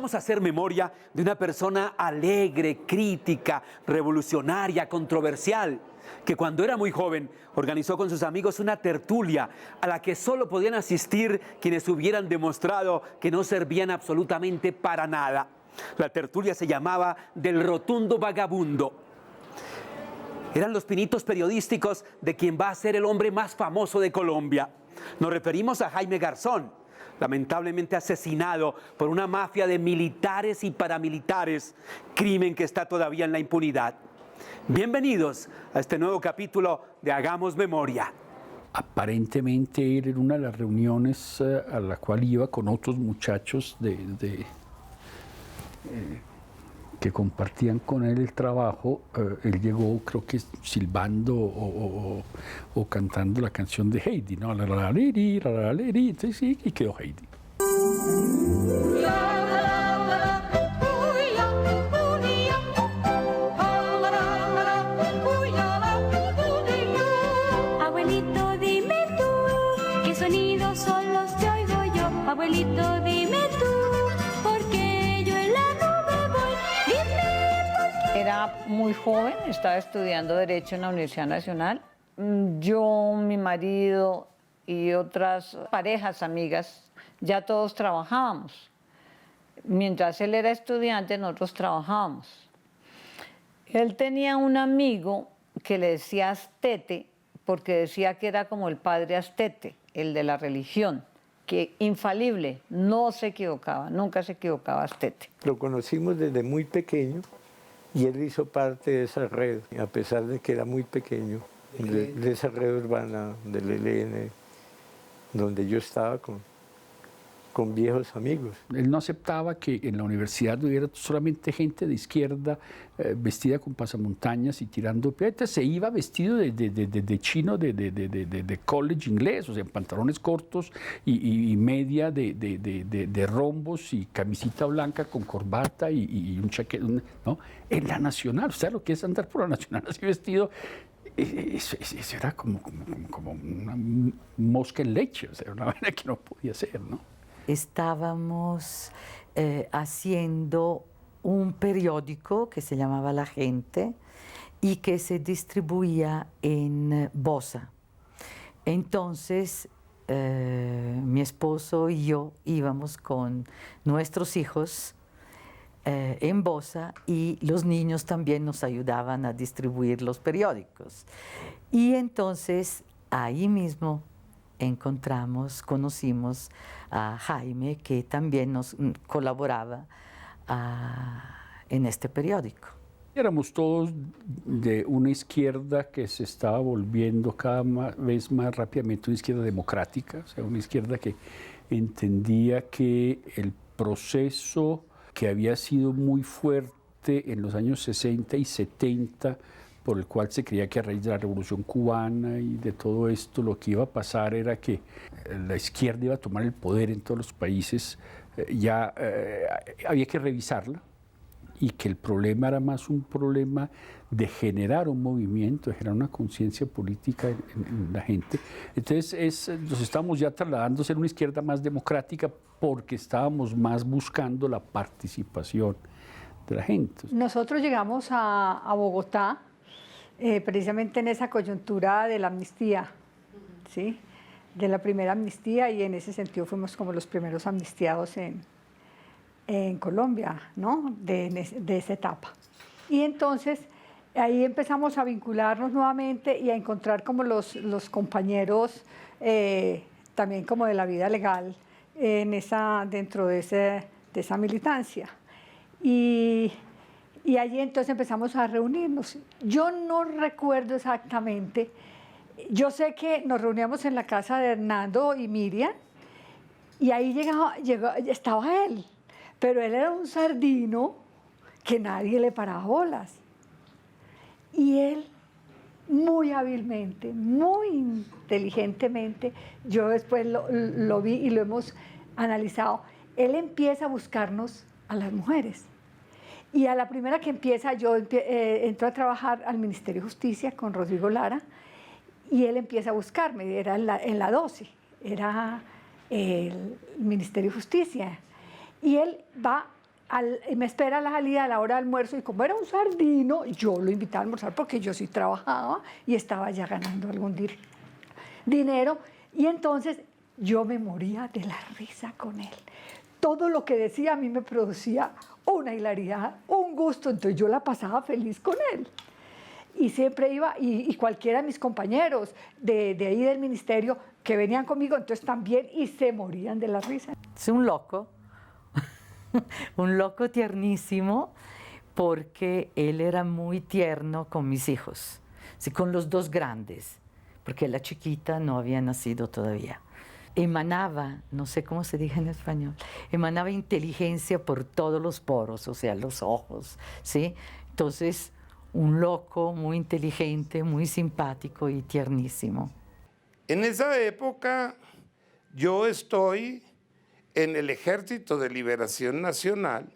vamos a hacer memoria de una persona alegre, crítica, revolucionaria, controversial, que cuando era muy joven organizó con sus amigos una tertulia a la que solo podían asistir quienes hubieran demostrado que no servían absolutamente para nada. La tertulia se llamaba Del Rotundo Vagabundo. Eran los pinitos periodísticos de quien va a ser el hombre más famoso de Colombia. Nos referimos a Jaime Garzón, lamentablemente asesinado por una mafia de militares y paramilitares, crimen que está todavía en la impunidad. Bienvenidos a este nuevo capítulo de Hagamos Memoria. Aparentemente él en una de las reuniones a la cual iba con otros muchachos que compartían con él el trabajo, él llegó, creo que silbando o cantando la canción de Heidi, ¿no? La, entonces sí, y quedó Heidi. Abuelito, dime tú, ¿qué sonidos son los que oigo yo? Abuelito, dime tú, porque yo en la nube voy. Dime por qué. Era muy joven, estaba estudiando Derecho en la Universidad Nacional. Yo, mi marido y otras parejas, amigas, ya todos trabajábamos. Mientras él era estudiante, nosotros trabajábamos. Él tenía un amigo que le decía Astete, porque decía que era como el padre Astete, el de la religión, que infalible, no se equivocaba, nunca se equivocaba Astete. Lo conocimos desde muy pequeño y él hizo parte de esa red, a pesar de que era muy pequeño, de esa red urbana del ELN, donde yo estaba con viejos amigos. Él no aceptaba que en la universidad hubiera solamente gente de izquierda vestida con pasamontañas y tirando piedras. Se iba vestido de chino de college inglés, o sea, pantalones cortos y media de rombos y camisita blanca con corbata y un chaqueta, ¿no? En la Nacional, o sea, lo que es andar por la Nacional así vestido. Eso era como una mosca en leche, o sea, una vaina que no podía ser, ¿no? Estábamos haciendo un periódico que se llamaba La Gente y que se distribuía en Bosa. Entonces, mi esposo y yo íbamos con nuestros hijos en Bosa y los niños también nos ayudaban a distribuir los periódicos. Y entonces, ahí mismo conocimos a Jaime, que también nos colaboraba en este periódico. Éramos todos de una izquierda que se estaba volviendo cada vez más rápidamente una izquierda democrática, o sea, una izquierda que entendía que el proceso que había sido muy fuerte en los años 60 y 70, por el cual se creía que a raíz de la Revolución Cubana y de todo esto lo que iba a pasar era que la izquierda iba a tomar el poder en todos los países, había que revisarla y que el problema era más un problema de generar un movimiento, de generar una conciencia política en la gente. Entonces nos estábamos ya trasladando a ser una izquierda más democrática porque estábamos más buscando la participación de la gente. Nosotros llegamos a Bogotá precisamente en esa coyuntura de la amnistía, ¿sí? De la primera amnistía, y en ese sentido fuimos como los primeros amnistiados en Colombia, ¿no? de esa etapa. Y entonces ahí empezamos a vincularnos nuevamente y a encontrar como los compañeros también como de la vida legal dentro de esa militancia. Y allí entonces empezamos a reunirnos. Yo no recuerdo exactamente, yo sé que nos reuníamos en la casa de Hernando y Miriam, y ahí estaba él, pero él era un sardino que nadie le paraba bolas. Y él, muy hábilmente, muy inteligentemente, yo después lo vi y lo hemos analizado, él empieza a buscarnos a las mujeres. Y a la primera que empieza, yo entro a trabajar al Ministerio de Justicia con Rodrigo Lara, y él empieza a buscarme, era en la 12, era el Ministerio de Justicia. Y él va y me espera a la salida a la hora de almuerzo y como era un sardino, yo lo invitaba a almorzar porque yo sí trabajaba y estaba ya ganando algún dinero. Y entonces yo me moría de la risa con él. Todo lo que decía a mí me producía una hilaridad, un gusto, entonces yo la pasaba feliz con él. Y siempre iba, y cualquiera de mis compañeros de ahí del ministerio que venían conmigo, entonces también, y se morían de la risa. Es un loco tiernísimo, porque él era muy tierno con mis hijos, sí, con los dos grandes, porque la chiquita no había nacido todavía. Emanaba, no sé cómo se dice en español, emanaba inteligencia por todos los poros, o sea, los ojos, ¿sí? Entonces, un loco muy inteligente, muy simpático y tiernísimo. En esa época yo estoy en el Ejército de Liberación Nacional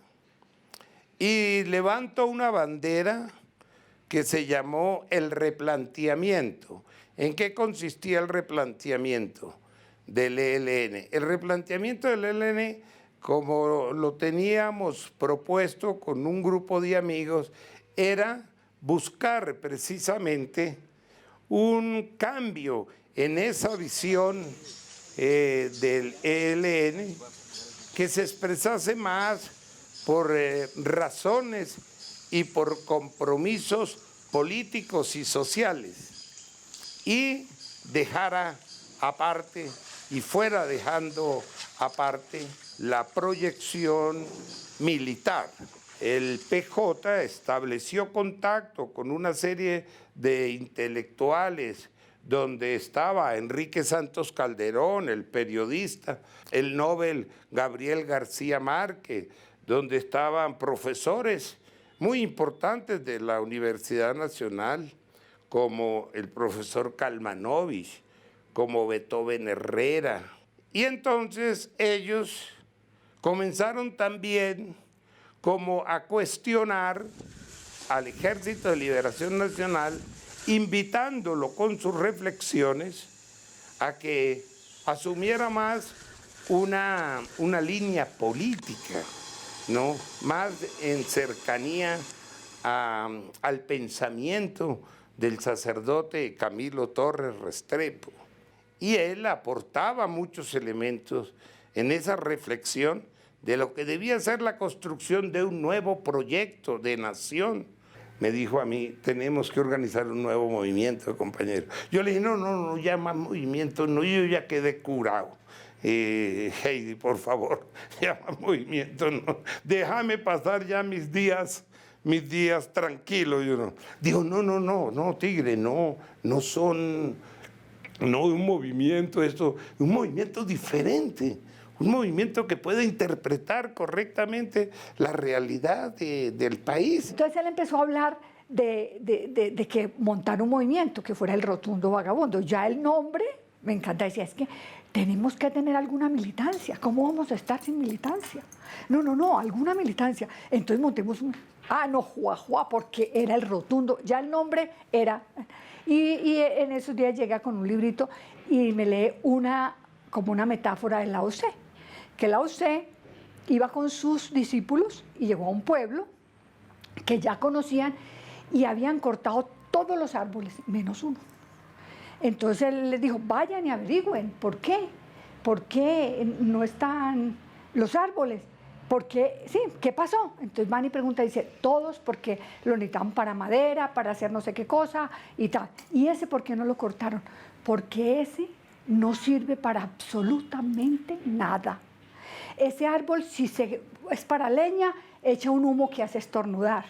y levanto una bandera que se llamó el replanteamiento. ¿En qué consistía el replanteamiento del ELN? El replanteamiento del ELN, como lo teníamos propuesto con un grupo de amigos, era buscar precisamente un cambio en esa visión del ELN que se expresase más por razones y por compromisos políticos y sociales y dejara aparte y fuera dejando aparte la proyección militar. El PJ estableció contacto con una serie de intelectuales donde estaba Enrique Santos Calderón, el periodista, el Nobel Gabriel García Márquez, donde estaban profesores muy importantes de la Universidad Nacional, como el profesor Kalmanovich, como Beethoven Herrera. Y entonces ellos comenzaron también como a cuestionar al Ejército de Liberación Nacional, invitándolo con sus reflexiones a que asumiera más una línea política, ¿no? Más en cercanía al pensamiento del sacerdote Camilo Torres Restrepo. Y él aportaba muchos elementos en esa reflexión de lo que debía ser la construcción de un nuevo proyecto de nación. Me dijo a mí, tenemos que organizar un nuevo movimiento, compañero. Yo le dije, no, ya más movimiento, no, yo ya quedé curado. Heidi, por favor, ya más movimiento, no. Déjame pasar ya mis días tranquilos. Yo no. Dijo, no, tigre, no son, no un movimiento, un movimiento diferente. Un movimiento que pueda interpretar correctamente la realidad del país. Entonces él empezó a hablar de que montar un movimiento que fuera el Rotundo Vagabundo. Ya el nombre, me encanta, decía, es que tenemos que tener alguna militancia. ¿Cómo vamos a estar sin militancia? No, alguna militancia. Entonces montemos Juá, porque era el Rotundo. Ya el nombre era... Y en esos días llega con un librito y me lee como una metáfora de Lao Tse, que Lao Tse iba con sus discípulos y llegó a un pueblo que ya conocían y habían cortado todos los árboles, menos uno. Entonces él les dijo, vayan y averigüen, ¿por qué? ¿Por qué no están los árboles? ¿Por qué? Sí, ¿qué pasó? Entonces van y preguntan, dice, todos porque lo necesitaban para madera, para hacer no sé qué cosa y tal. ¿Y ese por qué no lo cortaron? Porque ese no sirve para absolutamente nada. Ese árbol, si es para leña, echa un humo que hace estornudar.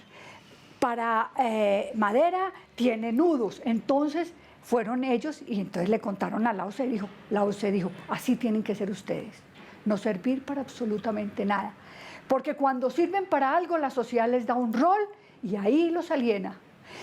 Para madera, tiene nudos. Entonces fueron ellos y entonces le contaron a Lao Tse. Lao Tse dijo, así tienen que ser ustedes. No servir para absolutamente nada. Porque cuando sirven para algo, la sociedad les da un rol y ahí los aliena.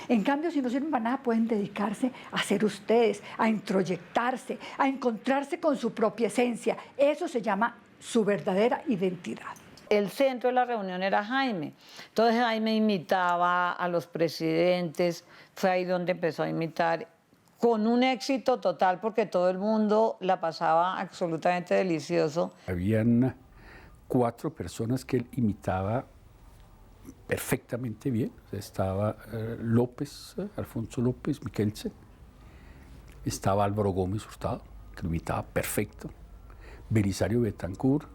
En cambio, si no sirven para nada, pueden dedicarse a ser ustedes, a introyectarse, a encontrarse con su propia esencia. Eso se llama su verdadera identidad. El centro de la reunión era Jaime. Entonces Jaime imitaba a los presidentes, fue ahí donde empezó a imitar, con un éxito total porque todo el mundo la pasaba absolutamente delicioso. Habían 4 personas que él imitaba perfectamente bien. O sea, estaba López, Alfonso López, Miquelsen, estaba Álvaro Gómez Hurtado, que lo imitaba perfecto, Belisario Betancourt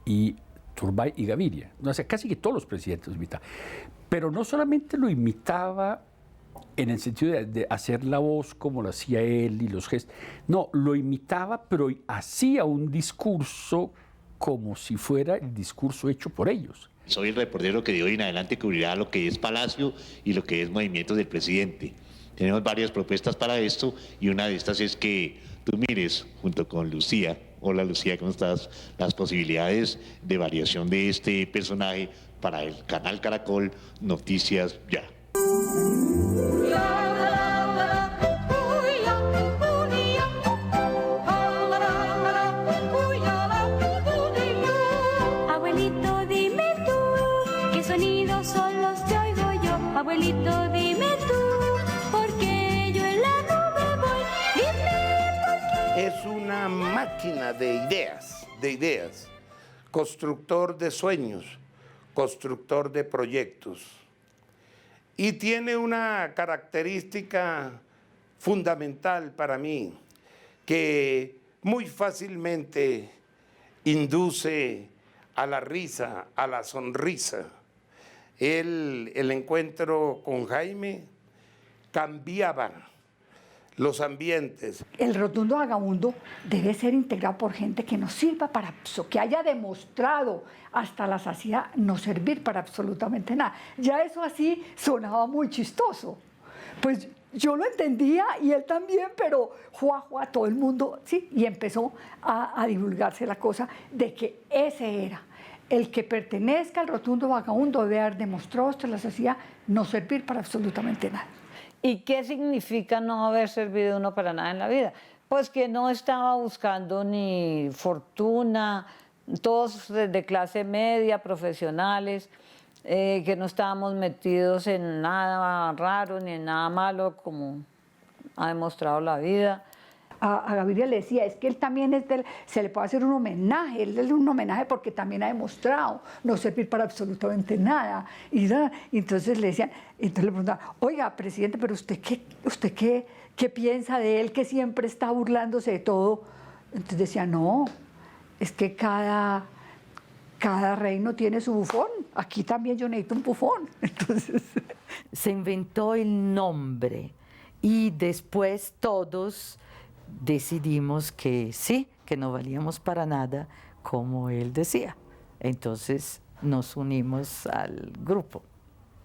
y Turbay y Gaviria. O sea, casi que todos los presidentes lo imitaban. Pero no solamente lo imitaba en el sentido de hacer la voz como lo hacía él y los gestos. No, lo imitaba, pero hacía un discurso como si fuera el discurso hecho por ellos. Soy el reportero que de hoy en adelante cubrirá lo que es Palacio y lo que es movimientos del presidente. Tenemos varias propuestas para esto y una de estas es que tú mires junto con Lucía, hola Lucía, ¿cómo estás?, las posibilidades de variación de este personaje para el canal Caracol Noticias Ya. Abuelito, dime tú, ¿qué sonidos son los que oigo yo? Abuelito, dime tú, porque yo en la nube voy. Dime por qué. Es una máquina de ideas, constructor de sueños, constructor de proyectos. Y tiene una característica fundamental para mí, que muy fácilmente induce a la risa, a la sonrisa. El encuentro con Jaime cambiaba los ambientes. El rotundo vagabundo debe ser integrado por gente que nos sirva para eso, que haya demostrado hasta la saciedad no servir para absolutamente nada. Ya eso así sonaba muy chistoso. Pues yo lo entendía y él también, pero todo el mundo, sí, y empezó a divulgarse la cosa de que ese era. El que pertenezca al rotundo vagabundo debe haber demostrado hasta la saciedad no servir para absolutamente nada. ¿Y qué significa no haber servido uno para nada en la vida? Pues que no estaba buscando ni fortuna, todos de clase media, profesionales, que no estábamos metidos en nada raro ni en nada malo, como ha demostrado la vida. A Gaviria le decía, es que él también se le puede hacer un homenaje, él es un homenaje porque también ha demostrado no servir para absolutamente nada. Y entonces le decían, entonces le preguntaban, oiga, presidente, pero usted qué piensa de él que siempre está burlándose de todo? Entonces decía, no, es que cada reino tiene su bufón, aquí también yo necesito un bufón. Entonces se inventó el nombre y después todos decidimos que sí, que no valíamos para nada, como él decía. Entonces nos unimos al grupo.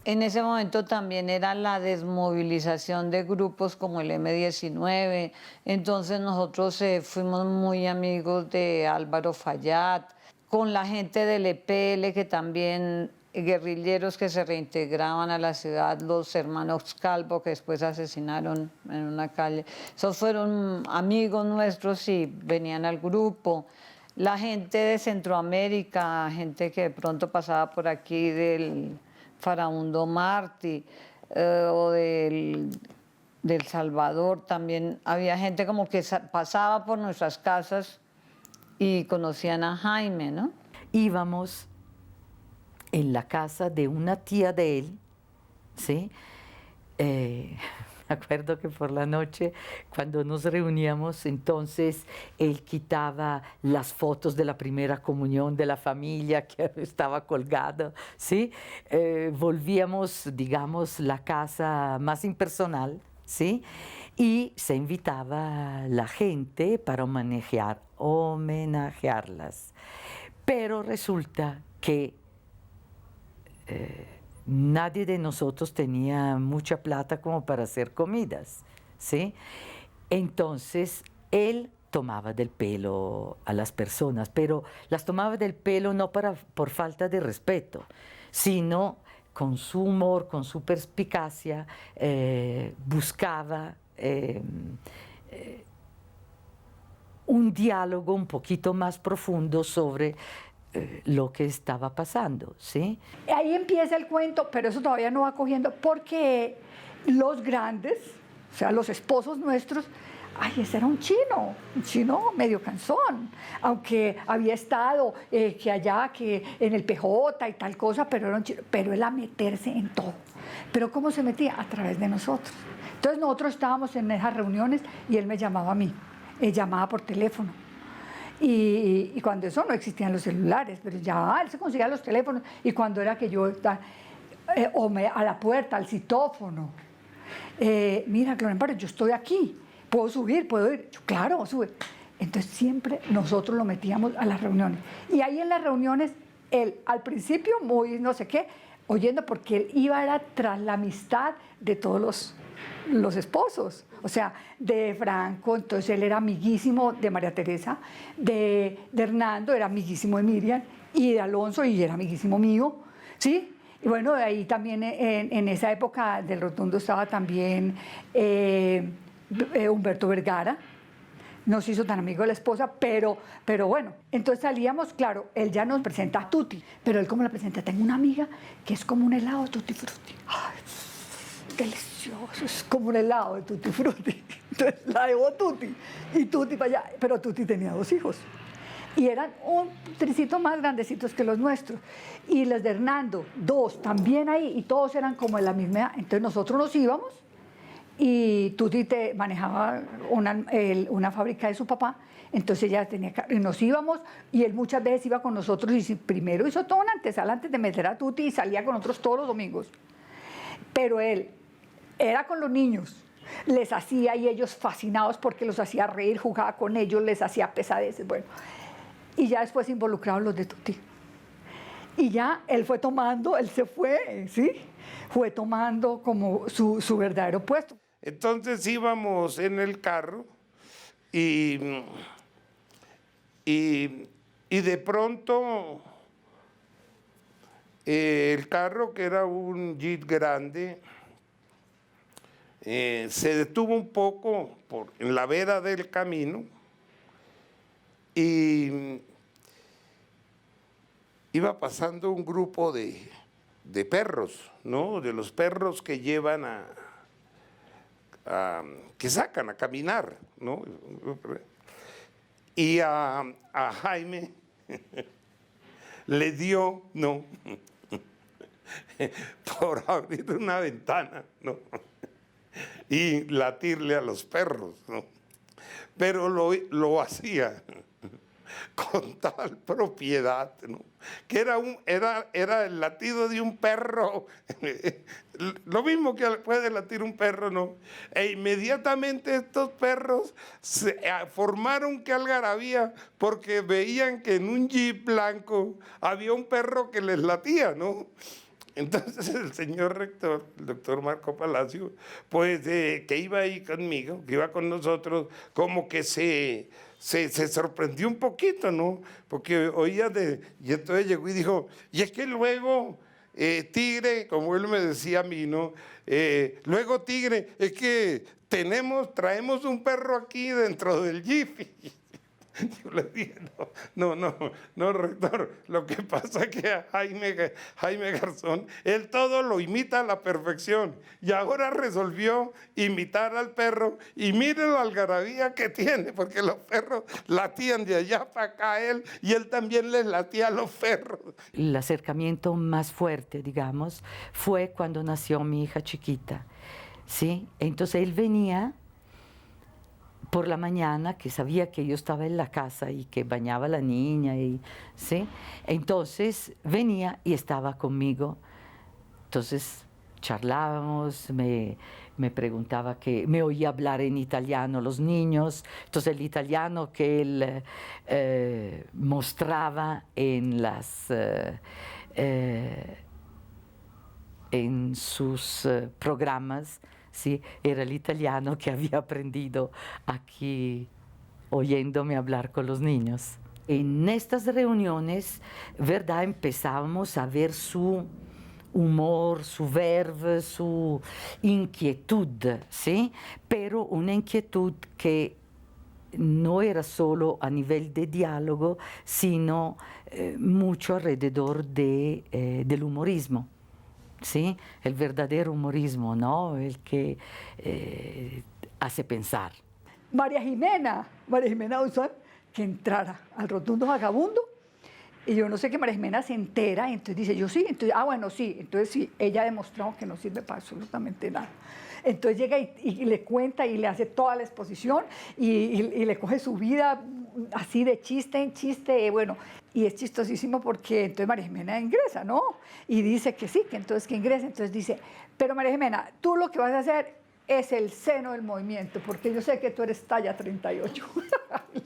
En ese momento también era la desmovilización de grupos como el M-19, entonces nosotros fuimos muy amigos de Álvaro Fallat, con la gente del EPL, que también guerrilleros que se reintegraban a la ciudad, los hermanos Calvo, que después asesinaron en una calle. Esos fueron amigos nuestros y venían al grupo. La gente de Centroamérica, gente que de pronto pasaba por aquí del Farabundo Martí o del Salvador, también había gente como que pasaba por nuestras casas y conocían a Jaime, ¿no? Íbamos en la casa de una tía de él, ¿sí? Me acuerdo que por la noche, cuando nos reuníamos, entonces él quitaba las fotos de la primera comunión de la familia que estaba colgada, ¿sí? Volvíamos, digamos, la casa más impersonal, ¿sí? Y se invitaba a la gente para homenajearlas. Pero resulta que nadie de nosotros tenía mucha plata como para hacer comidas, ¿sí? Entonces, él tomaba del pelo a las personas, pero las tomaba del pelo no por falta de respeto, sino con su humor, con su perspicacia, buscaba un diálogo un poquito más profundo sobre lo que estaba pasando, ¿sí? Ahí empieza el cuento, pero eso todavía no va cogiendo, porque los grandes, o sea, los esposos nuestros, ay, ese era un chino medio cansón, aunque había estado que allá, que en el PJ y tal cosa, pero era un chino, pero él a meterse en todo. Pero ¿cómo se metía? A través de nosotros. Entonces nosotros estábamos en esas reuniones y él me llamaba a mí, él llamaba por teléfono. Y cuando eso no existían los celulares, pero ya él se conseguía los teléfonos, y cuando era que yo, a la puerta, al citófono, mira, Gloria Amparo, yo estoy aquí, ¿puedo subir? ¿Puedo ir? Yo, claro, sube. Entonces siempre nosotros lo metíamos a las reuniones. Y ahí en las reuniones, él al principio muy no sé qué, oyendo, porque él era tras la amistad de todos los esposos. O sea, de Franco, entonces él era amiguísimo de María Teresa, de Hernando, era amiguísimo de Miriam, y de Alonso, y era amiguísimo mío, ¿sí? Y bueno, de ahí también en esa época del Rotundo estaba también Humberto Vergara, no se hizo tan amigo de la esposa, pero bueno, entonces salíamos, claro, él ya nos presenta a Tutti, pero él como la presenta, tengo una amiga que es como un helado Tutti Frutti. Ay, delicioso, es como un helado de Tutti Frutti. Entonces la llevó Tutti, y Tutti para allá, pero Tutti tenía 2 hijos. Y eran un tricito más grandecitos que los nuestros. Y los de Hernando, 2, también ahí, y todos eran como de la misma edad. Entonces nosotros nos íbamos, y Tutti manejaba una fábrica de su papá, entonces ella tenía y nos íbamos, y él muchas veces iba con nosotros, y primero hizo toda una antesala antes de meter a Tutti, y salía con nosotros todos los domingos. Pero él era con los niños, les hacía, y ellos fascinados porque los hacía reír, jugaba con ellos, les hacía pesadeces, bueno. Y ya después involucrados los de Tutti. Y ya él fue tomando, él se fue, ¿sí? Fue tomando como su verdadero puesto. Entonces íbamos en el carro y de pronto el carro, que era un Jeep grande, se detuvo un poco en la vera del camino, y iba pasando un grupo de perros, ¿no? De los perros que llevan que sacan a caminar, ¿no? Y a Jaime le dio, ¿no? Por abrir una ventana, ¿no? Y latirle a los perros, ¿no? Pero lo hacía con tal propiedad, ¿no? Que era el latido de un perro, lo mismo que puede latir un perro, ¿no? E inmediatamente estos perros formaron que algarabía, porque veían que en un jeep blanco había un perro que les latía, ¿no? Entonces el señor rector, el doctor Marco Palacio, pues que iba ahí conmigo, que iba con nosotros, como que se sorprendió un poquito, ¿no? Porque oía y entonces llegó y dijo, y es que luego Tigre, como él me decía a mí, ¿no? Luego Tigre, es que traemos un perro aquí dentro del Jeep. Yo le dije, no, rector, lo que pasa es que a Jaime Garzón, él todo lo imita a la perfección, y ahora resolvió imitar al perro, y mire la algarabía que tiene, porque los perros latían de allá para acá y él también les latía a los perros. El acercamiento más fuerte, digamos, fue cuando nació mi hija chiquita, ¿sí? Entonces él venía por la mañana, que sabía que yo estaba en la casa y que bañaba a la niña, ¿sí? Entonces venía y estaba conmigo. Entonces charlábamos, me preguntaba, que me oía hablar en italiano los niños, entonces el italiano que él mostraba en sus programas, sí, era el italiano que había aprendido aquí oyéndome hablar con los niños. En estas reuniones, ¿verdad?, empezábamos a ver su humor, su verve, su inquietud, ¿sí? Pero una inquietud que no era solo a nivel de diálogo, sino mucho alrededor del humorismo. ¿Sí? El verdadero humorismo, ¿no? El que hace pensar. María Jimena Duzán, que entrara al Rotundo Vagabundo. Y yo no sé qué, María Jimena se entera, y entonces dice, yo sí, entonces, bueno, sí, entonces sí, ella ha demostrado que no sirve para absolutamente nada. Entonces llega y le cuenta y le hace toda la exposición y le coge su vida así de chiste en chiste, bueno, y es chistosísimo porque entonces María Jimena ingresa, ¿no? Y dice que sí, que entonces que ingresa, entonces dice, pero María Jimena, tú lo que vas a hacer es el seno del movimiento, porque yo sé que tú eres talla 38,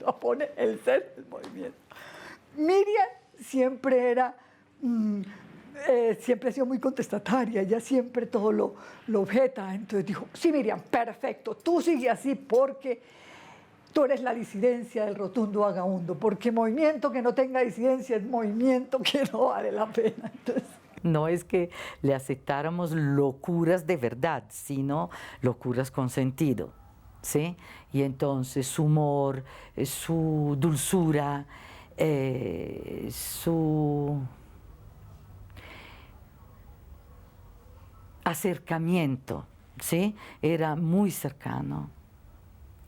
lo pone el seno del movimiento. Miriam siempre era, siempre ha sido muy contestataria, ella siempre todo lo objeta, entonces dijo, sí Miriam, perfecto, tú sigue así porque tú eres la disidencia del Rotundo Vagabundo, porque movimiento que no tenga disidencia es movimiento que no vale la pena. Entonces, no es que le aceptáramos locuras de verdad, sino locuras con sentido, ¿sí? Y entonces su humor, su dulzura, su acercamiento, ¿sí? Era muy cercano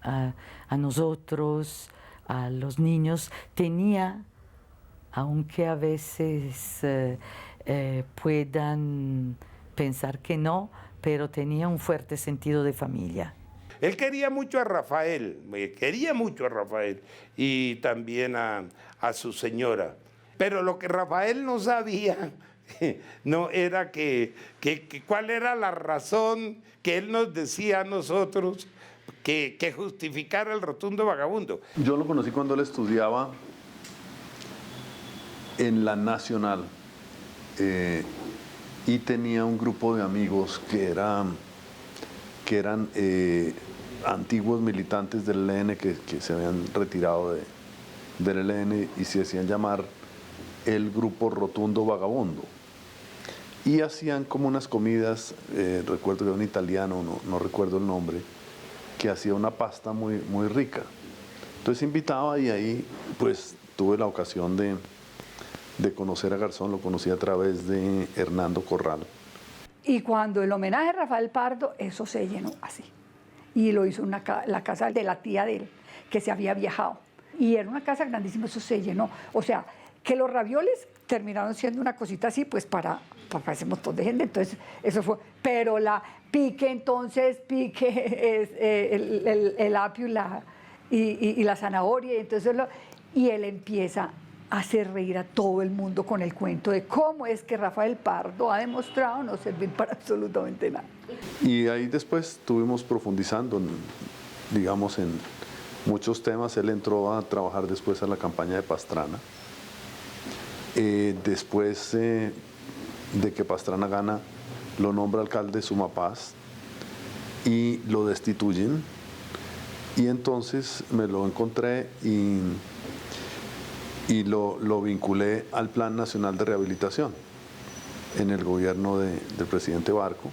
a nosotros, a los niños. Tenía, aunque a veces puedan pensar que no, pero tenía un fuerte sentido de familia. Él quería mucho a Rafael y también a su señora. Pero lo que Rafael no sabía no era que cuál era la razón que él nos decía a nosotros que justificara el Rotundo Vagabundo. Yo lo conocí cuando él estudiaba en la Nacional y tenía un grupo de amigos que eran antiguos militantes del ELN que se habían retirado del ELN y se hacían llamar el Grupo Rotundo Vagabundo. Y hacían como unas comidas, recuerdo que era un italiano, no recuerdo el nombre, que hacía una pasta muy, muy rica. Entonces invitaba y ahí pues tuve la ocasión de conocer a Garzón, lo conocí a través de Hernando Corral. y cuando el homenaje a Rafael Pardo, eso se llenó así. Y lo hizo en la casa de la tía de él, que se había viajado. Y era una casa grandísima, eso se llenó. O sea, que los ravioles terminaron siendo una cosita así, pues para ese montón de gente. Entonces, eso fue. Pero la pique, entonces, pique es el apio y la zanahoria. Y él empieza a hacer reír a todo el mundo con el cuento de cómo es que Rafael Pardo ha demostrado no servir para absolutamente nada. Y ahí después estuvimos profundizando, digamos, en muchos temas. Él entró a trabajar después a la campaña de Pastrana. Después de que Pastrana gana, lo nombra alcalde de Sumapaz y lo destituyen. Y entonces me lo encontré y lo vinculé al Plan Nacional de Rehabilitación en el gobierno del presidente Barco.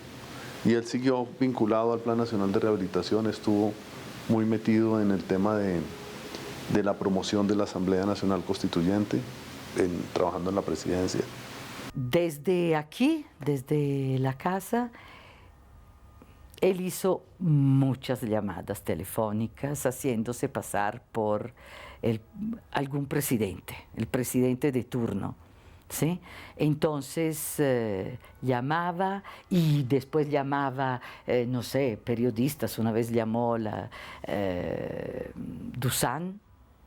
Y él siguió vinculado al Plan Nacional de Rehabilitación, estuvo muy metido en el tema de la promoción de la Asamblea Nacional Constituyente, trabajando en la presidencia. Desde aquí, desde la casa, él hizo muchas llamadas telefónicas haciéndose pasar por algún presidente, el presidente de turno, ¿sí? Entonces llamaba y después llamaba, no sé, periodistas. Una vez llamó Duzán,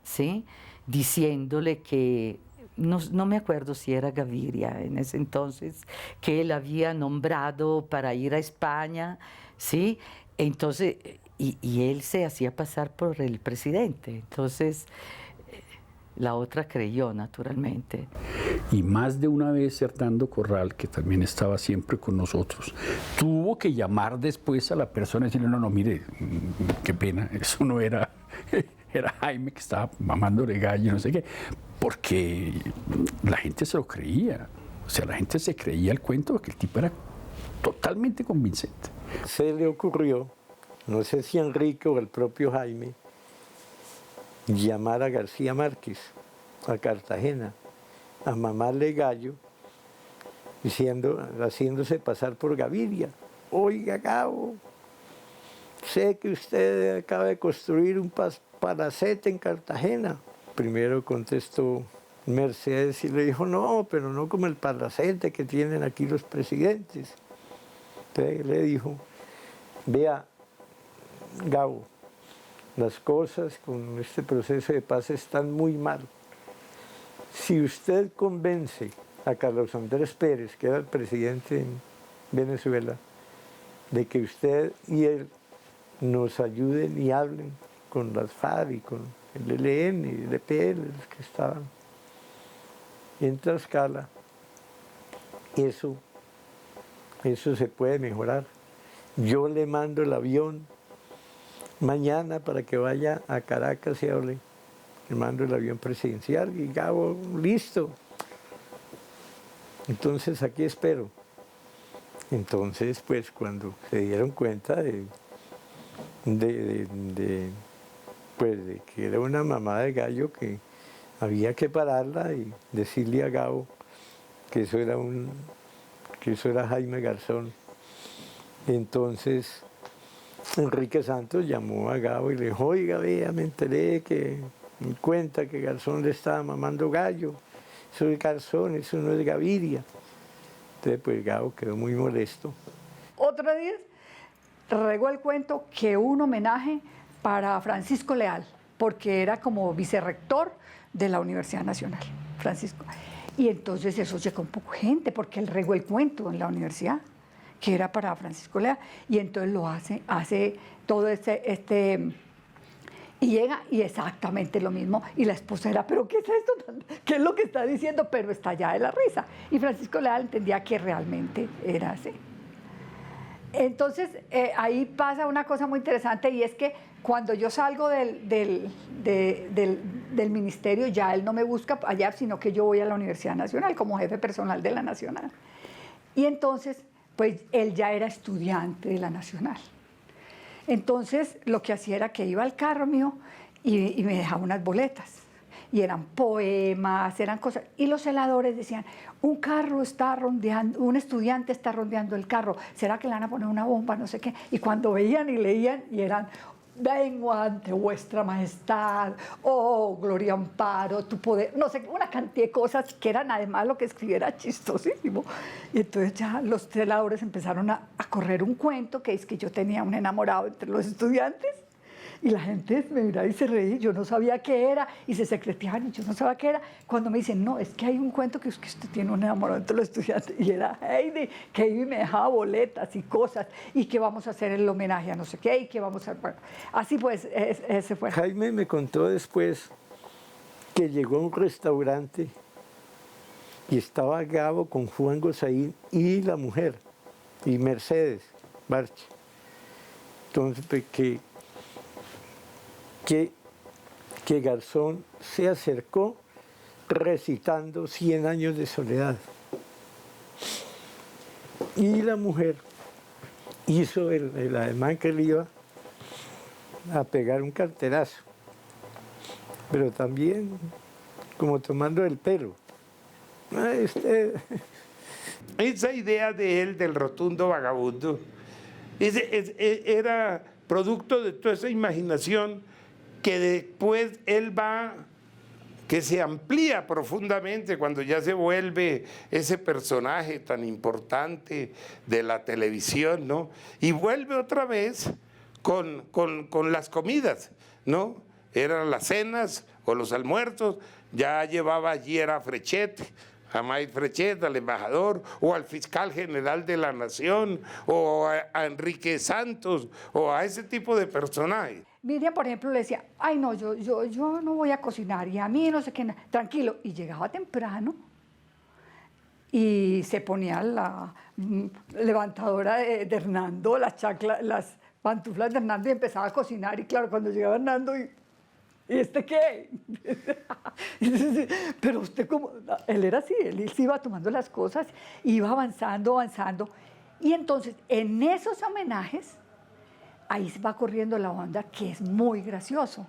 ¿sí? Diciéndole que no me acuerdo si era Gaviria en ese entonces, que él había nombrado para ir a España, ¿sí? Entonces, y él se hacía pasar por el presidente. Entonces, la otra creyó, naturalmente. Y más de una vez Hernando Corral, que también estaba siempre con nosotros, tuvo que llamar después a la persona y decirle, no, mire, qué pena, eso no era... Era Jaime que estaba mamándole gallo, no sé qué, porque la gente se lo creía. O sea, la gente se creía el cuento porque el tipo era totalmente convincente. Se le ocurrió, no sé si Enrique o el propio Jaime, llamar a García Márquez a Cartagena, a mamarle gallo, haciéndose pasar por Gaviria. Oiga, Gabo, sé que usted acaba de construir un palacete en Cartagena. Primero contestó Mercedes y le dijo, no, pero no como el palacete que tienen aquí los presidentes. Entonces le dijo, vea, Gabo, las cosas con este proceso de paz están muy mal. Si usted convence a Carlos Andrés Pérez, que era el presidente en Venezuela, de que usted y él nos ayuden y hablen con las FARC y con el ELN y el EPL, los que estaban en Tlaxcala, eso se puede mejorar. Yo le mando el avión mañana para que vaya a Caracas y hable. Le mando el avión presidencial y Gabo, listo. Entonces aquí espero. Entonces, pues cuando se dieron cuenta de que era una mamá de gallo, que había que pararla y decirle a Gabo que eso era Jaime Garzón. Entonces Enrique Santos llamó a Gabo y le dijo, oiga, vea, me enteré que me cuenta que Garzón le estaba mamando gallo. Eso es Garzón, eso no es Gaviria. Entonces, pues Gabo quedó muy molesto. Otro día regó el cuento que un homenaje para Francisco Leal, porque era como vicerrector de la Universidad Nacional, Francisco. Y entonces eso llegó un poco gente, porque él regó el cuento en la universidad, que era para Francisco Leal, y entonces lo hace todo y llega y exactamente lo mismo, y la esposa era, pero ¿qué es esto? ¿Qué es lo que está diciendo? Pero está ya de la risa. Y Francisco Leal entendía que realmente era así. Entonces, ahí pasa una cosa muy interesante, y es que cuando yo salgo del ministerio, ya él no me busca allá, sino que yo voy a la Universidad Nacional como jefe personal de la Nacional. Y entonces, pues él ya era estudiante de la Nacional. Entonces, lo que hacía era que iba al carro mío y me dejaba unas boletas. Y eran poemas, eran cosas. Y los celadores decían, un carro está rondeando, un estudiante está rondeando el carro, ¿será que le van a poner una bomba? No sé qué. Y cuando veían y leían, y eran, vengo ante vuestra majestad, oh, gloria, amparo, tu poder, no sé, una cantidad de cosas que eran, además lo que escribiera chistosísimo. Y entonces ya los celadores empezaron a correr un cuento, que es que yo tenía un enamorado entre los estudiantes. Y la gente me miraba y se reía, yo no sabía qué era, y se secreteaban y yo no sabía qué era. Cuando me dicen, no, es que hay un cuento que es que usted tiene un enamorado entre los estudiantes, y era Heidi, que Heidi me dejaba boletas y cosas, y que vamos a hacer el homenaje a no sé qué, y que vamos a... Bueno, así pues, ese fue. Jaime me contó después que llegó a un restaurante y estaba Gabo con Juan Gosaín y la mujer, y Mercedes Barche. Entonces, pues, que Garzón se acercó recitando 100 años de soledad. Y la mujer hizo el ademán que le iba a pegar un carterazo, pero también como tomando el pelo. Esa idea de él, del rotundo vagabundo, era producto de toda esa imaginación que después él que se amplía profundamente cuando ya se vuelve ese personaje tan importante de la televisión, ¿no? Y vuelve otra vez con las comidas, ¿no? Eran las cenas o los almuerzos, ya llevaba allí a Frechet, a Maíz Frechet, al embajador, o al fiscal general de la Nación, o a Enrique Santos, o a ese tipo de personajes. Miriam, por ejemplo, le decía, ay no, yo no voy a cocinar, y a mí no sé qué, tranquilo. Y llegaba temprano y se ponía la levantadora de Hernando, las pantuflas de Hernando, y empezaba a cocinar. Y claro, cuando llegaba Hernando, ¿y este qué? Pero usted, como él era así, él se iba tomando las cosas, iba avanzando. Y entonces, en esos homenajes, ahí se va corriendo la onda, que es muy gracioso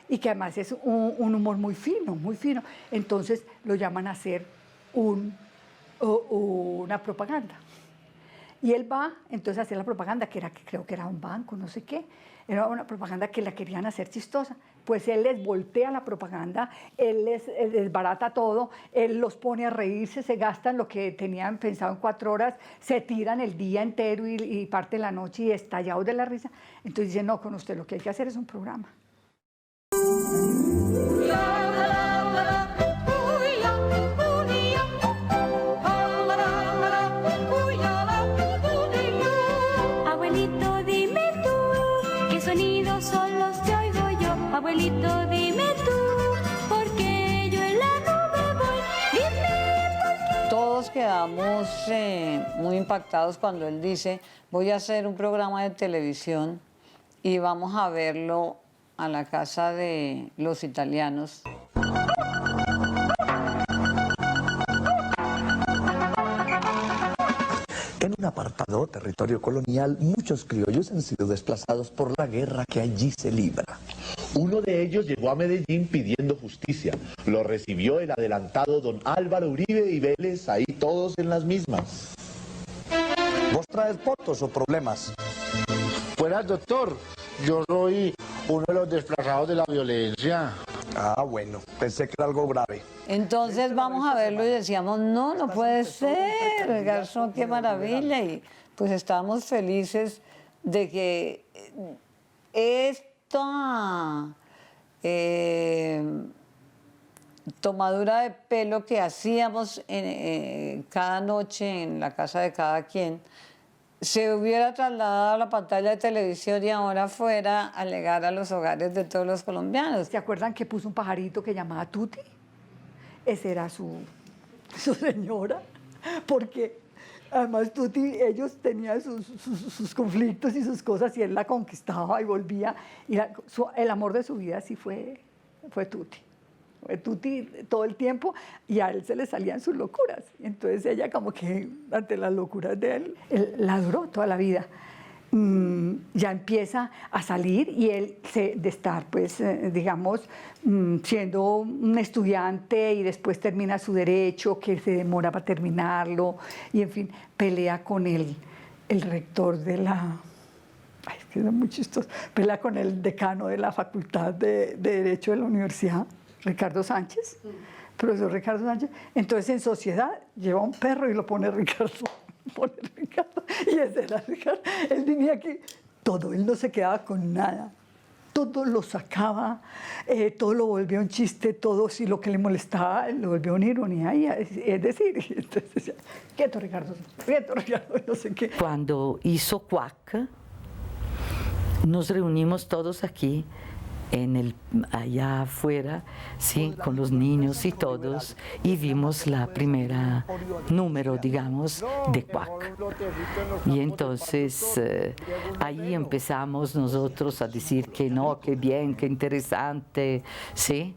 y que además es un humor muy fino, muy fino. Entonces lo llaman a hacer una propaganda. Y él va entonces a hacer la propaganda, que creo que era un banco, no sé qué. Era una propaganda que la querían hacer chistosa. Pues él les voltea la propaganda, él les desbarata todo, él los pone a reírse, se gastan lo que tenían pensado en 4 horas, se tiran el día entero y parte de la noche y estallados de la risa. Entonces dicen, no, con usted lo que hay que hacer es un programa. Abuelito, dime tú, ¿qué sonidos son los que oigo yo? Abuelito, dime tú, porque yo en la nube voy. Dime por qué. Todos quedamos muy impactados cuando él dice, voy a hacer un programa de televisión y vamos a verlo a la casa de los italianos. En un apartado territorio colonial, muchos criollos han sido desplazados por la guerra que allí se libra. Uno de ellos llegó a Medellín pidiendo justicia. Lo recibió el adelantado don Álvaro Uribe y Vélez, ahí todos en las mismas. ¿Vos traes fotos o problemas? Buenas, doctor. Yo soy uno de los desplazados de la violencia. Ah, bueno, pensé que era algo grave. Entonces vamos a verlo y decíamos, no, no puede ser, el garzón, qué maravilla. Y pues estábamos felices de que esta tomadura de pelo que hacíamos cada noche en la casa de cada quien, se hubiera trasladado a la pantalla de televisión y ahora fuera a llegar a los hogares de todos los colombianos. ¿Se acuerdan que puso un pajarito que llamaba Tuti? Esa era su señora, porque además Tuti, ellos tenían sus conflictos y sus cosas y él la conquistaba y volvía. Y el amor de su vida sí fue Tuti. Fue Tuti todo el tiempo y a él se le salían sus locuras. Entonces ella como que ante las locuras de él la adoró toda la vida. Ya empieza a salir y él de estar, pues, digamos, siendo un estudiante y después termina su derecho, que se demora para terminarlo, y en fin, pelea con el rector de la... Ay, es que es muy chistoso. Pelea con el decano de la Facultad de Derecho de la Universidad, Ricardo Sánchez, profesor Ricardo Sánchez. Entonces, en sociedad, lleva un perro y lo pone Ricardo. Y ese era Ricardo. Él tenía que todo, él no se quedaba con nada. Todo lo sacaba, todo lo volvió un chiste, todo si lo que le molestaba lo volvió una ironía. Y es decir, entonces decía, quieto Ricardo, no sé qué. Cuando hizo Cuac, nos reunimos todos aquí, allá afuera, ¿sí? Con los niños y todos, y vimos la primera número, digamos, de Cuac. Y entonces ahí empezamos nosotros a decir que no, que bien, que interesante, ¿sí?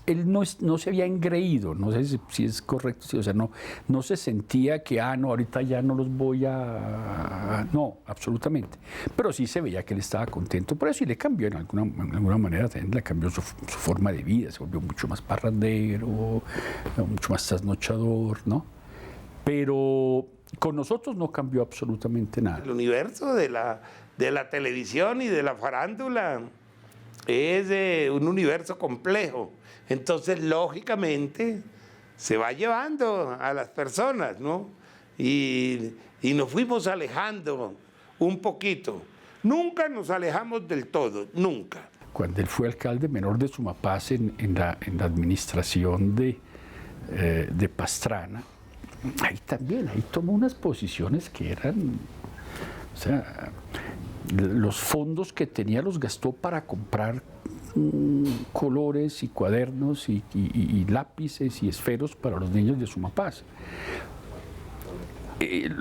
Él no se había engreído, no sé si es correcto, sí, o sea, no se sentía que, no, ahorita ya no los voy a... No, absolutamente. Pero sí se veía que él estaba contento por eso y le cambió, en alguna manera también le cambió su forma de vida, se volvió mucho más parrandero, mucho más trasnochador, ¿no? Pero con nosotros no cambió absolutamente nada. El universo de la televisión y de la farándula es un universo complejo. Entonces, lógicamente, se va llevando a las personas, ¿no? Y nos fuimos alejando un poquito. Nunca nos alejamos del todo, nunca. Cuando él fue alcalde menor de Sumapaz en la administración de Pastrana, ahí tomó unas posiciones que eran, o sea, los fondos que tenía los gastó para comprar colores y cuadernos y lápices y esferos para los niños de Sumapaz.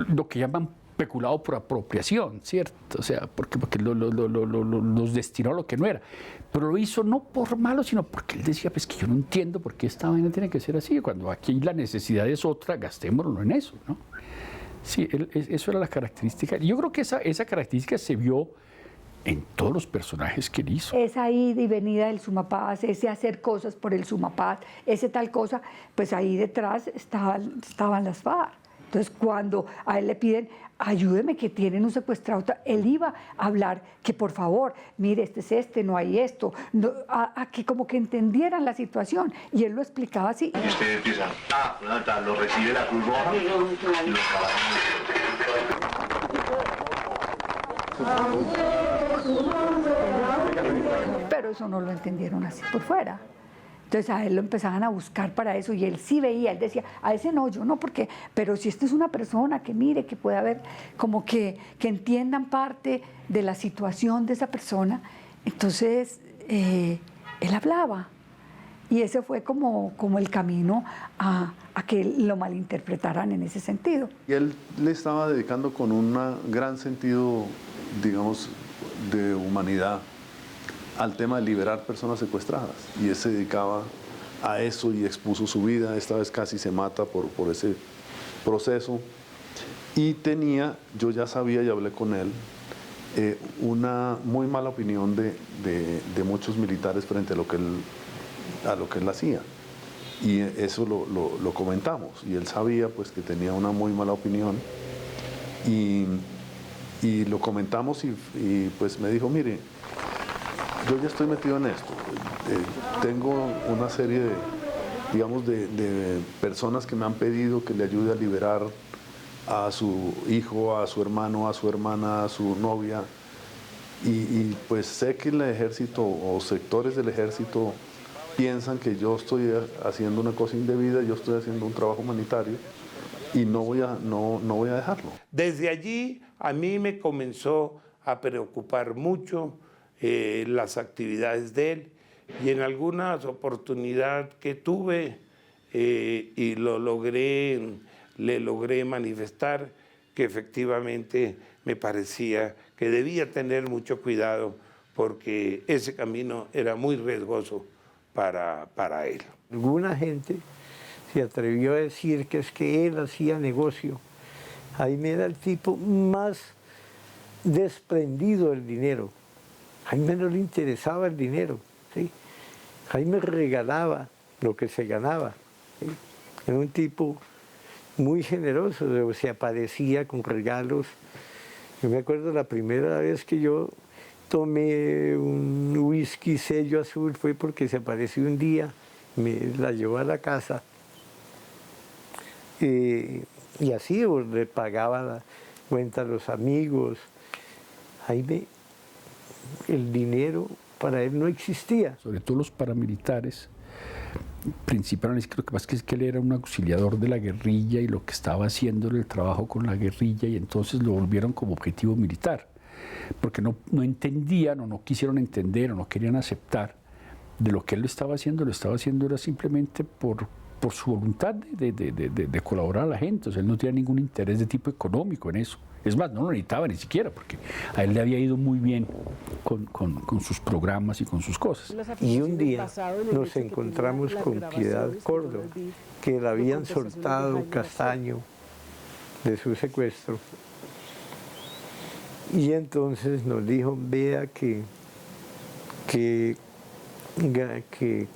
Lo que llaman peculado por apropiación, ¿cierto? O sea, porque los destinó a lo que no era. Pero lo hizo no por malo, sino porque él decía, pues que yo no entiendo por qué esta vaina tiene que ser así. Cuando aquí la necesidad es otra, gastémoslo en eso, ¿no? Sí, eso era la característica. Yo creo que esa característica se vio en todos los personajes que él hizo. Esa ida y venida del Sumapaz, ese hacer cosas por el Sumapaz, ese tal cosa, pues ahí detrás estaban las FARC. Entonces, cuando a él le piden, ayúdeme que tienen un secuestrado, él iba a hablar que por favor, mire, este, no hay esto, no, a que como que entendieran la situación. Y él lo explicaba así. Y usted empieza, lo recibe la Cruz Roja y lo Pero eso no lo entendieron así por fuera. Entonces a él lo empezaban a buscar para eso y él sí veía, él decía, a ese no, yo no, porque, pero si esta es una persona que mire, que pueda haber, como que entiendan parte de la situación de esa persona, entonces él hablaba. Y ese fue como el camino a que lo malinterpretaran en ese sentido. Y él le estaba dedicando con un gran sentido, digamos, de humanidad al tema de liberar personas secuestradas. Y él se dedicaba a eso y expuso su vida. Esta vez casi se mata por ese proceso. Y tenía, yo ya sabía y hablé con él, una muy mala opinión de muchos militares frente a lo que él hacía. Y eso lo comentamos. Y él sabía pues que tenía una muy mala opinión. Y lo comentamos y pues me dijo, mire, yo ya estoy metido en esto. Tengo una serie de personas que me han pedido que le ayude a liberar a su hijo, a su hermano, a su hermana, a su novia. Y pues sé que el ejército o sectores del ejército piensan que yo estoy haciendo una cosa indebida, yo estoy haciendo un trabajo humanitario y no voy a dejarlo. Desde allí a mí me comenzó a preocupar mucho las actividades de él y en algunas oportunidades que tuve y le logré manifestar que efectivamente me parecía que debía tener mucho cuidado porque ese camino era muy riesgoso para él. Alguna gente se atrevió a decir que es que él hacía negocio. Jaime era el tipo más desprendido del dinero. Jaime no le interesaba el dinero, ¿sí? Jaime regalaba lo que se ganaba, ¿sí? Era un tipo muy generoso, se aparecía con regalos. Yo me acuerdo la primera vez que yo tomé un whisky sello azul fue porque se apareció un día, me la llevó a la casa y así le pagaba la cuenta a los amigos. Jaime, el dinero para él no existía. Sobre todo los paramilitares, principalmente, creo que más que es que él era un auxiliador de la guerrilla y lo que estaba haciendo era el trabajo con la guerrilla y entonces lo volvieron como objetivo militar, porque no entendían o no quisieron entender o no querían aceptar de lo que él lo estaba haciendo era simplemente por su voluntad de colaborar a la gente. O sea, él no tenía ningún interés de tipo económico en eso. Es más, no lo necesitaba ni siquiera, porque a él le había ido muy bien con sus programas y con sus cosas. Y un día nos encontramos con Piedad Córdoba, que le habían soltado Castaño de su secuestro. Y entonces nos dijo, vea que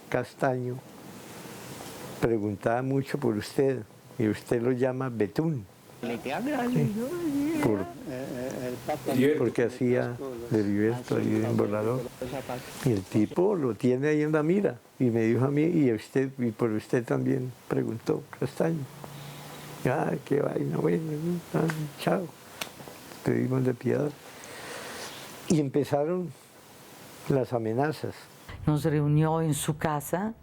Castaño preguntaba mucho por usted y usted lo llama Betún. Porque hacía de Liberto ahí en Volador. Y el tipo lo tiene ahí en la mira. Y me dijo a mí, y por usted también preguntó, Castaño. Ah, qué vaina, bueno, chao. Pedimos de piedad. Y empezaron las amenazas. Nos reunió en su casa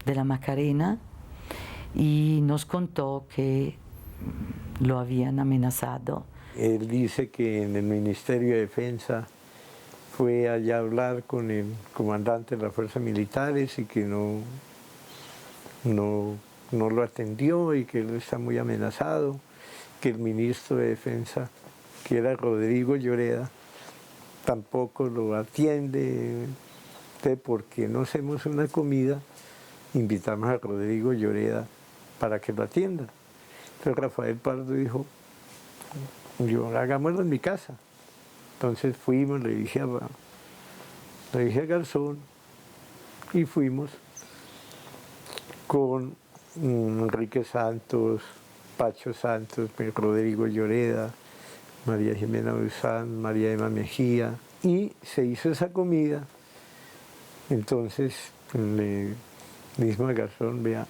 de la Macarena y nos contó que lo habían amenazado. Él dice que en el Ministerio de Defensa fue allá a hablar con el comandante de las fuerzas militares y que no lo atendió y que él está muy amenazado, que el ministro de Defensa, que era Rodrigo Lloreda, tampoco lo atiende. Entonces, ¿por qué no hacemos una comida? Invitamos a Rodrigo Lloreda para que lo atienda. Entonces Rafael Pardo dijo, hagámoslo en mi casa. Entonces fuimos, le dije a Garzón y fuimos con Enrique Santos, Pacho Santos, Rodrigo Lloreda, María Jimena Duzán, María Emma Mejía, y se hizo esa comida. Entonces le dijimos al garzón, vea,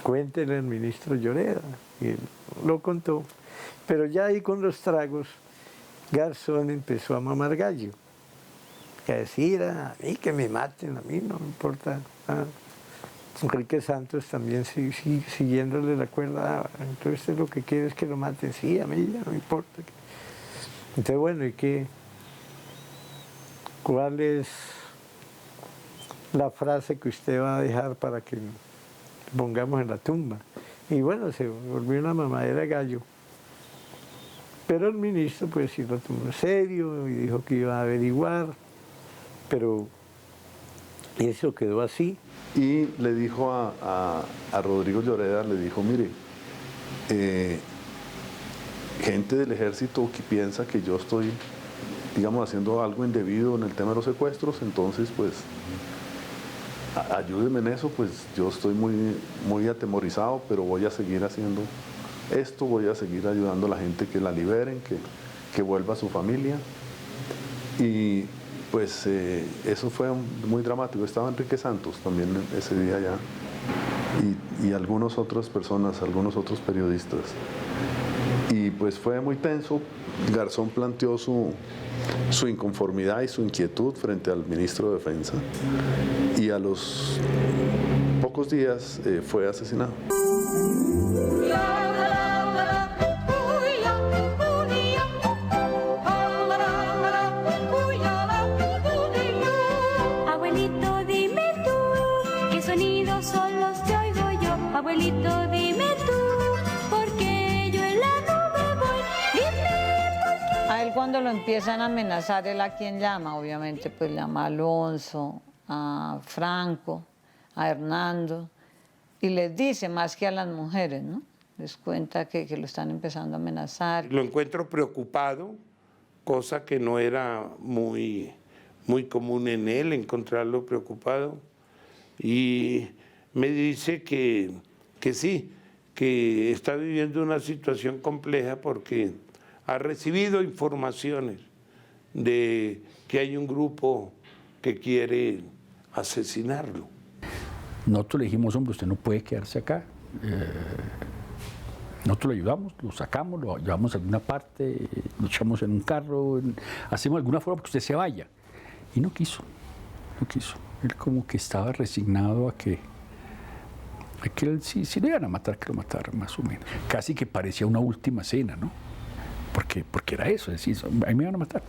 cuéntele al ministro Lloreda, y él lo contó. Pero ya ahí con los tragos, Garzón empezó a mamar gallo, a decir a mí que me maten, a mí no me importa. Enrique Santos también siguiéndole la cuerda, entonces usted lo que quiere es que lo maten, sí, a mí ya no me importa. Entonces bueno, ¿y qué? ¿Cuál es la frase que usted va a dejar para que pongamos en la tumba? Y bueno, se volvió una mamadera de gallo. Pero el ministro pues sí lo tomó en serio y dijo que iba a averiguar, pero eso quedó así. Y le dijo a Rodrigo Lloreda, le dijo, mire, gente del ejército que piensa que yo estoy, digamos, haciendo algo indebido en el tema de los secuestros, entonces pues ayúdeme en eso, pues yo estoy muy atemorizado, pero voy a seguir haciendo esto, voy a seguir ayudando a la gente que la liberen, que vuelva a su familia. Y pues eso fue muy dramático. Estaba Enrique Santos también ese día allá y algunas otras personas, algunos otros periodistas. Y pues fue muy tenso. Garzón planteó su inconformidad y su inquietud frente al ministro de Defensa y a los pocos días fue asesinado. Abuelito, dime tú, ¿qué sonidos son los que oigo yo? Abuelito, dime tú, porque yo en la nube voy. Dime por qué. A él cuando lo empiezan a amenazar, ¿él a quién llama? Obviamente pues llama a Alonso, a Franco, a Hernando, y les dice más que a las mujeres, ¿no? Les cuenta que lo están empezando a amenazar. Lo encuentro preocupado, cosa que no era muy común en él, encontrarlo preocupado. Y me dice que sí, que está viviendo una situación compleja porque ha recibido informaciones de que hay un grupo que quiere asesinarlo. Nosotros le dijimos, hombre, usted no puede quedarse acá. Nosotros lo ayudamos, lo sacamos, lo llevamos a alguna parte, lo echamos en un carro, hacemos alguna forma que usted se vaya. Y no quiso. Él como que estaba resignado a que él, si le iban a matar, que lo mataran, más o menos. Casi que parecía una última cena, ¿no? Porque era eso, es decir, ahí me iban a matar.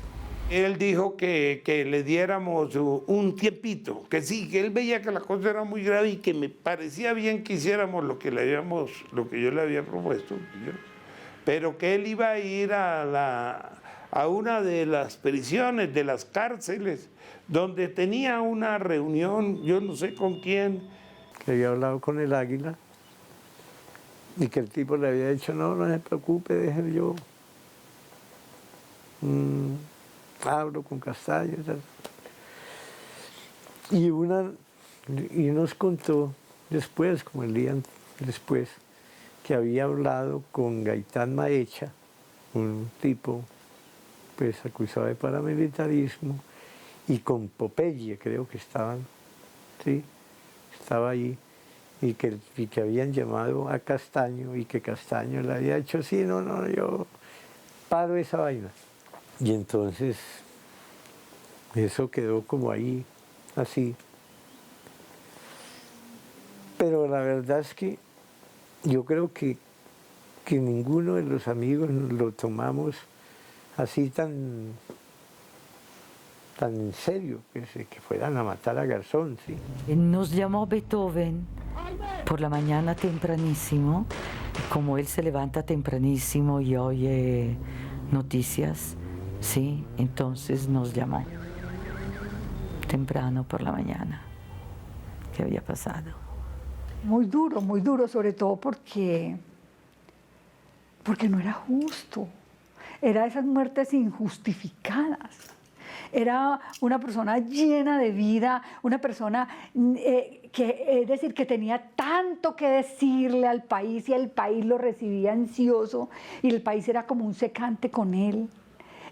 Él dijo que le diéramos un tiempito, que sí, que él veía que la cosa era muy grave y que me parecía bien que hiciéramos lo que yo le había propuesto, pero que él iba a ir a una de las prisiones, de las cárceles, donde tenía una reunión, yo no sé con quién. Que había hablado con el Águila y que el tipo le había dicho, no se preocupe, deje yo. Hablo con Castaño y nos contó después, como el día después, que había hablado con Gaitán Maecha, un tipo pues acusado de paramilitarismo, y con Popeye, creo que estaba ahí, y que habían llamado a Castaño y que Castaño le había dicho, sí, no, yo paro esa vaina. Y entonces eso quedó como ahí, así. Pero la verdad es que yo creo que ninguno de los amigos lo tomamos así tan en serio, que fueran a matar a Garzón, ¿sí? Nos llamó Beethoven por la mañana tempranísimo, como él se levanta tempranísimo y oye noticias, sí, entonces nos llamó temprano por la mañana. ¿Qué había pasado? Muy duro, sobre todo porque no era justo. Era esas muertes injustificadas. Era una persona llena de vida, una persona es decir, que tenía tanto que decirle al país y el país lo recibía ansioso y el país era como un secante con él.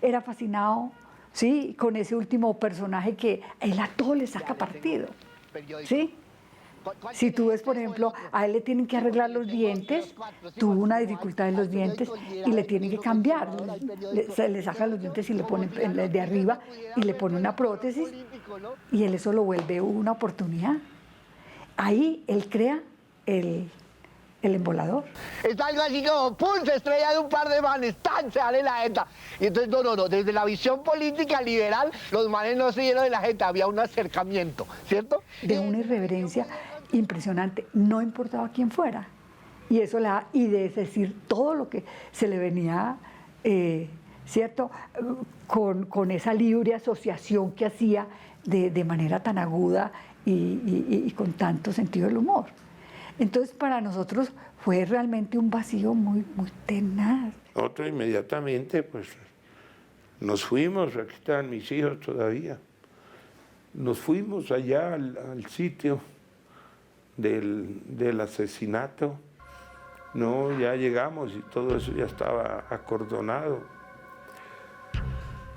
Era fascinado, ¿sí? Con ese último personaje que él a todo le saca partido, ¿sí? Si tú ves, por ejemplo, a él le tienen que arreglar los dientes, tuvo una dificultad en los dientes y le tienen que cambiar. Se le sacan los dientes y le ponen de arriba y le ponen una prótesis y él eso lo vuelve una oportunidad. Ahí él crea el embolador. Está algo así como, ¡pum!, se estrella de un par de manes, ¡tan!, se sale la jeta. Y entonces, no, desde la visión política liberal, los manes no se dieron de la jeta, había un acercamiento, ¿cierto? De una irreverencia impresionante, no importaba quién fuera. Y eso y de decir todo lo que se le venía, ¿cierto?, con esa libre asociación que hacía de manera tan aguda y con tanto sentido del humor. Entonces, para nosotros fue realmente un vacío muy, muy tenaz. Nosotros inmediatamente, pues, nos fuimos, aquí están mis hijos todavía, nos fuimos allá al sitio del asesinato, no, ya llegamos y todo eso ya estaba acordonado.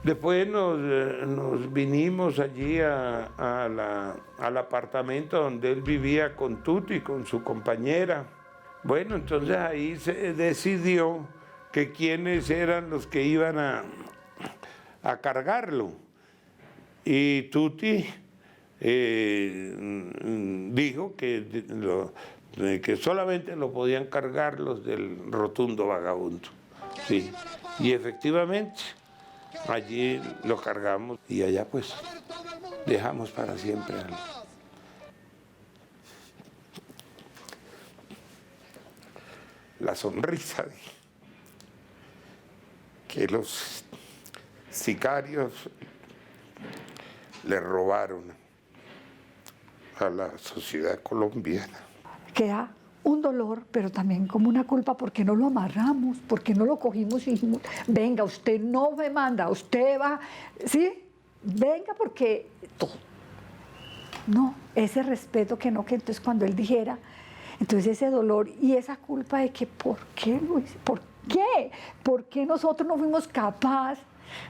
Después nos vinimos allí al apartamento donde él vivía con Tuti, con su compañera. Bueno, entonces ahí se decidió que quiénes eran los que iban a cargarlo. Y Tuti dijo que solamente lo podían cargar los del rotundo vagabundo. Sí. Y efectivamente, allí lo cargamos y allá pues dejamos para siempre la sonrisa que los sicarios le robaron a la sociedad colombiana. Queda un dolor, pero también como una culpa, porque no lo amarramos, porque no lo cogimos y dijimos, venga, usted no me manda, usted va, ¿sí? Venga, porque todo. No, ese respeto que entonces cuando él dijera, entonces ese dolor y esa culpa de que, ¿por qué lo hice? ¿Por qué? ¿Por qué nosotros no fuimos capaces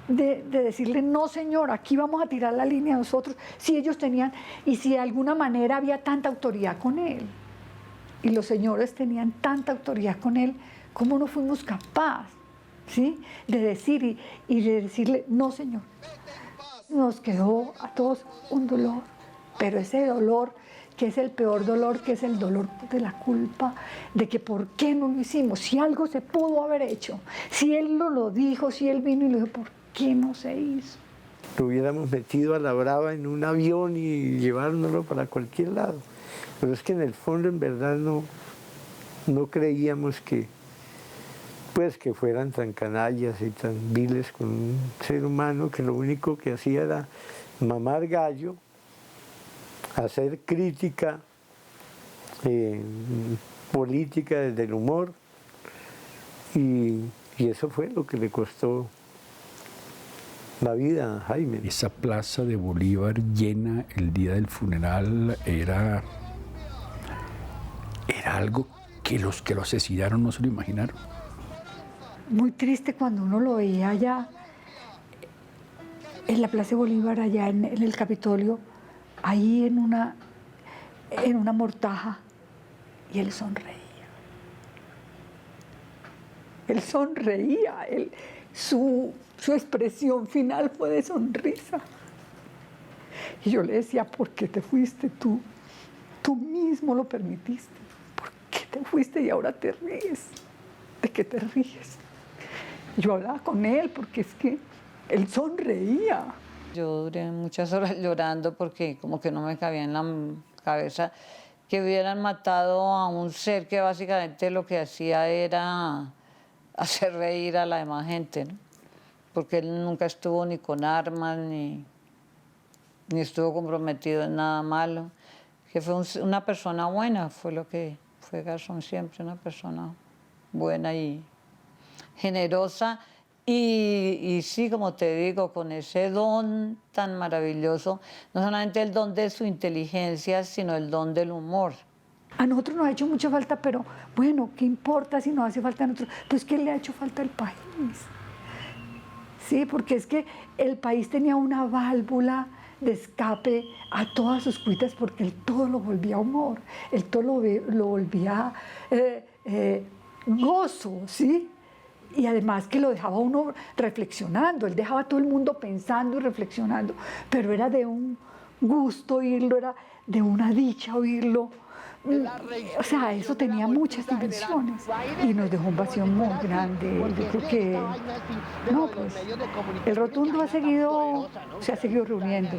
de decirle, no señor, aquí vamos a tirar la línea nosotros, si ellos tenían, y si de alguna manera había tanta autoridad con él? Y los señores tenían tanta autoridad con él, ¿cómo no fuimos capaces, ¿sí?, de decir y de decirle, no señor? Nos quedó a todos un dolor, pero ese dolor, que es el peor dolor, que es el dolor de la culpa, de que por qué no lo hicimos, si algo se pudo haber hecho, si él lo dijo, si él vino y lo dijo, ¿por qué no se hizo? Lo hubiéramos metido a la brava en un avión y llevárnoslo para cualquier lado. Pero es que en el fondo, en verdad, no creíamos que fueran tan canallas y tan viles con un ser humano que lo único que hacía era mamar gallo, hacer crítica política desde el humor, y eso fue lo que le costó la vida a Jaime. Esa plaza de Bolívar llena el día del funeral era algo que los que lo asesinaron no se lo imaginaron. Muy triste cuando uno lo veía allá en la Plaza de Bolívar, allá en el Capitolio, ahí en una mortaja, y él sonreía. Él sonreía, su expresión final fue de sonrisa. Y yo le decía, ¿por qué te fuiste tú? Tú mismo lo permitiste. ¿Por qué te fuiste y ahora te ríes? ¿De qué te ríes? Yo hablaba con él porque es que él sonreía. Yo duré muchas horas llorando porque como que no me cabía en la cabeza que hubieran matado a un ser que básicamente lo que hacía era hacer reír a la demás gente, ¿no? Porque él nunca estuvo ni con armas, ni estuvo comprometido en nada malo. Que fue una persona buena, fue lo que fue Garzón siempre, una persona buena y generosa Y sí, como te digo, con ese don tan maravilloso, no solamente el don de su inteligencia, sino el don del humor. A nosotros nos ha hecho mucha falta, pero bueno, ¿qué importa si nos hace falta a nosotros? Pues ¿qué le ha hecho falta al país? Sí, porque es que el país tenía una válvula de escape a todas sus cuitas, porque él todo lo volvía humor, él todo lo volvía gozo, ¿sí? Y además que lo dejaba uno reflexionando, él dejaba a todo el mundo pensando y reflexionando, pero era de un gusto oírlo, era de una dicha oírlo. O sea, eso tenía muchas dimensiones y nos dejó un vacío muy grande. Yo creo que, no, pues, el Rotundo se ha seguido reuniendo,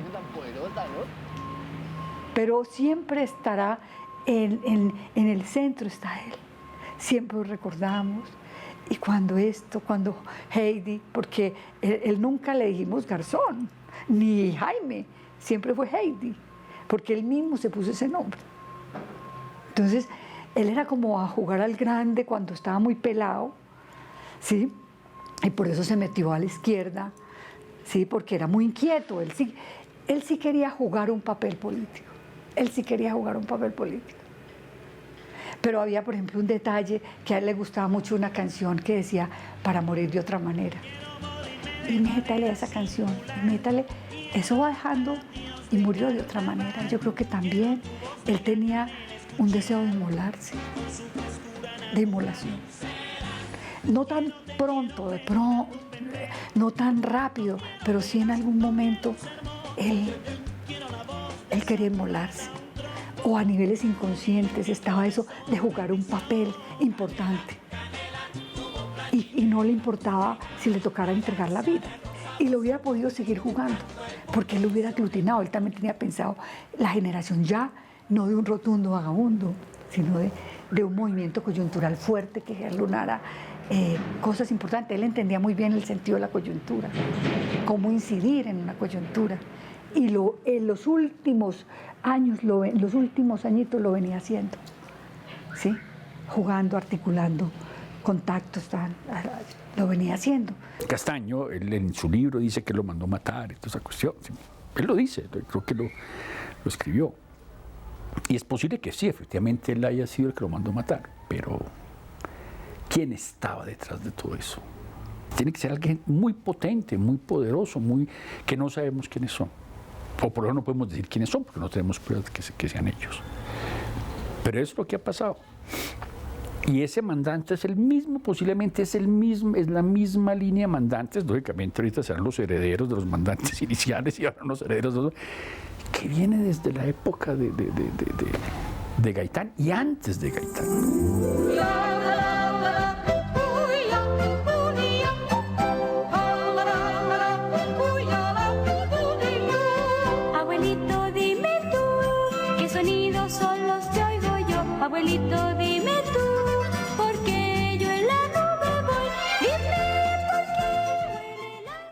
pero siempre estará en el centro, está él. Siempre lo recordamos. Y cuando Heidi, porque él nunca le dijimos Garzón, ni Jaime, siempre fue Heidi, porque él mismo se puso ese nombre. Entonces, él era como a jugar al grande cuando estaba muy pelado, ¿sí? Y por eso se metió a la izquierda, ¿sí? Porque era muy inquieto, él sí quería jugar un papel político, Pero había, por ejemplo, un detalle que a él le gustaba mucho, una canción que decía "Para morir de otra manera". Y métale a esa canción, eso va dejando, y murió de otra manera. Yo creo que también él tenía un deseo de inmolarse, de inmolación. No tan pronto, no tan rápido, pero sí en algún momento él quería inmolarse. O a niveles inconscientes estaba eso de jugar un papel importante. Y no le importaba si le tocara entregar la vida. Y lo hubiera podido seguir jugando, porque él lo hubiera aglutinado. Él también tenía pensado la generación ya, no de un Rotundo vagabundo, sino de un movimiento coyuntural fuerte que jalonara cosas importantes. Él entendía muy bien el sentido de la coyuntura, cómo incidir en una coyuntura. Y en los últimos años, los últimos añitos lo venía haciendo, ¿sí? Jugando, articulando contactos, lo venía haciendo. Castaño, él en su libro dice que lo mandó matar y toda esa cuestión. ¿Sí? Él lo dice, creo que lo escribió. Y es posible que sí, efectivamente él haya sido el que lo mandó matar, pero ¿quién estaba detrás de todo eso? Tiene que ser alguien muy potente, muy poderoso, que no sabemos quiénes son. O por eso no podemos decir quiénes son, porque no tenemos pruebas de que sean ellos. Pero eso es lo que ha pasado. Y ese mandante es el mismo, posiblemente es la misma línea de mandantes, lógicamente ahorita serán los herederos de los mandantes iniciales y ahora los herederos de los, que viene desde la época de Gaitán y antes de Gaitán. Abuelito, dime tú, ¿qué sonidos son los que oigo yo? Abuelito, dime